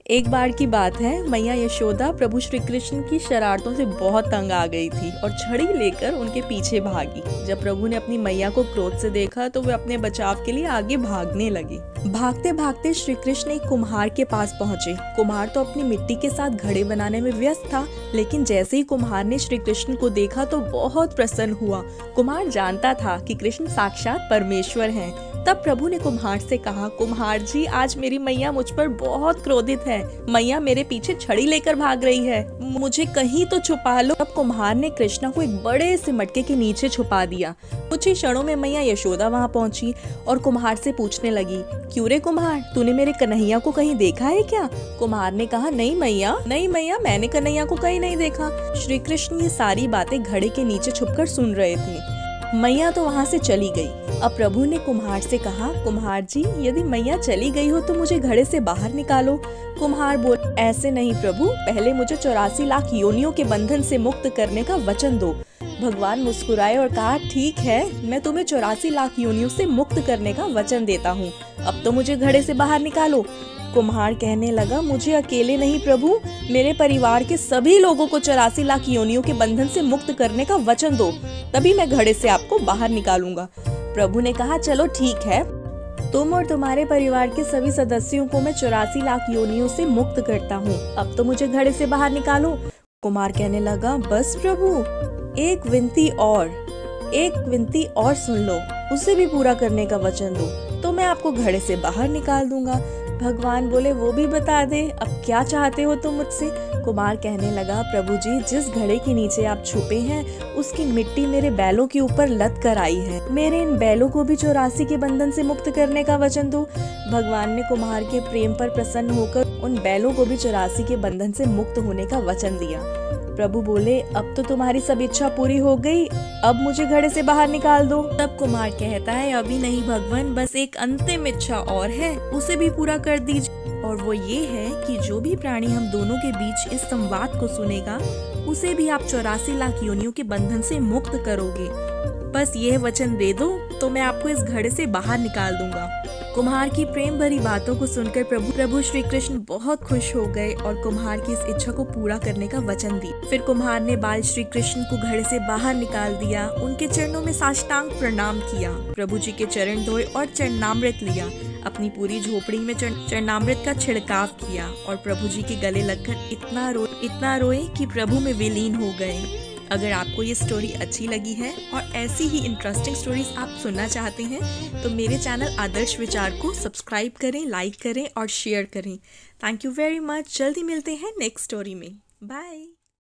एक बार की बात है, मैया यशोदा प्रभु श्री कृष्ण की शरारतों से बहुत तंग आ गई थी और छड़ी लेकर उनके पीछे भागी। जब प्रभु ने अपनी मैया को क्रोध से देखा तो वे अपने बचाव के लिए आगे भागने लगे। भागते भागते श्री कृष्ण एक कुम्हार के पास पहुँचे। कुम्हार तो अपनी मिट्टी के साथ घड़े बनाने में व्यस्त था, लेकिन जैसे ही कुम्हार ने श्री कृष्ण को देखा तो बहुत प्रसन्न हुआ। कुम्हार जानता था कि कृष्ण साक्षात परमेश्वर हैं। तब प्रभु ने कुम्हार से कहा, कुम्हार जी, आज मेरी मैया मुझ पर बहुत क्रोधित है। मैया मेरे पीछे छड़ी लेकर भाग रही है, मुझे कहीं तो छुपा लो। तब कुम्हार ने कृष्णा को एक बड़े से मटके के नीचे छुपा दिया। कुछ ही क्षणों में मैया यशोदा वहाँ पहुँची और कुम्हार से पूछने लगी, क्यों रे कुम्हार, तूने मेरे कन्हैया को कहीं देखा है क्या? कुम्हार ने कहा, नहीं मैया, मैंने कन्हैया को कहीं नहीं देखा। श्री कृष्ण ये सारी बातें घड़े के नीचे छुपकर सुन रहे थे। मैया तो वहाँ से चली गई। अब प्रभु ने कुम्हार से कहा, कुम्हार जी, यदि मैया चली गई हो तो मुझे घड़े से बाहर निकालो। कुम्हार बोल, ऐसे नहीं प्रभु, पहले मुझे 84 लाख योनियों के बंधन से मुक्त करने का वचन दो। भगवान मुस्कुराए और कहा, ठीक है, मैं तुम्हें 84 लाख योनियों से मुक्त करने का वचन देता हूँ। अब तो मुझे घड़े से बाहर निकालो। कुम्हार कहने लगा, मुझे अकेले नहीं प्रभु, मेरे परिवार के सभी लोगों को 84 लाख योनियों के बंधन से मुक्त करने का वचन दो, तभी मैं घड़े से आपको बाहर निकालूंगा। प्रभु ने कहा, चलो ठीक है, तुम और तुम्हारे परिवार के सभी सदस्यों को मैं 84 लाख योनियों से मुक्त करता हूँ। अब तो मुझे घड़े से बाहर निकालो। कुम्हार कहने लगा, बस प्रभु, एक विनती और सुन लो, उसे भी पूरा करने का वचन दो तो मैं आपको घड़े से बाहर निकाल दूंगा। भगवान बोले, वो भी बता दे, अब क्या चाहते हो तुम मुझसे? कुम्हार कहने लगा, प्रभु जी, जिस घड़े के नीचे आप छुपे हैं उसकी मिट्टी मेरे बैलों के ऊपर लद कर आई है, मेरे इन बैलों को भी 84 के बंधन से मुक्त करने का वचन दो। भगवान ने कुम्हार के प्रेम पर प्रसन्न होकर उन बैलों को भी 84 के बंधन से मुक्त होने का वचन दिया। प्रभु बोले, अब तो तुम्हारी सब इच्छा पूरी हो गई, अब मुझे घड़े से बाहर निकाल दो। तब कुम्हार कहता है, अभी नहीं भगवान, बस एक अंतिम इच्छा और है, उसे भी पूरा कर दीजिए। और वो ये है कि जो भी प्राणी हम दोनों के बीच इस संवाद को सुनेगा उसे भी आप 84 लाख योनियों के बंधन से मुक्त करोगे। बस ये वचन दे दो तो मैं आपको इस घड़े से बाहर निकाल दूंगा। कुम्हार की प्रेम भरी बातों को सुनकर प्रभु श्री कृष्ण बहुत खुश हो गए और कुम्हार की इस इच्छा को पूरा करने का वचन दिया। फिर कुम्हार ने बाल श्री कृष्ण को घड़े से बाहर निकाल दिया, उनके चरणों में साष्टांग प्रणाम किया, प्रभु जी के चरण धोए और चरणामृत लिया, अपनी पूरी झोपड़ी में चरणामृत का छिड़काव किया और प्रभु जी के गले लगकर इतना रोए कि प्रभु में विलीन हो गए। अगर आपको ये स्टोरी अच्छी लगी है और ऐसी ही इंटरेस्टिंग स्टोरीज आप सुनना चाहते हैं तो मेरे चैनल आदर्श विचार को सब्सक्राइब करें, लाइक करें और शेयर करें। Thank you very much. जल्दी मिलते हैं नेक्स्ट स्टोरी में। बाय।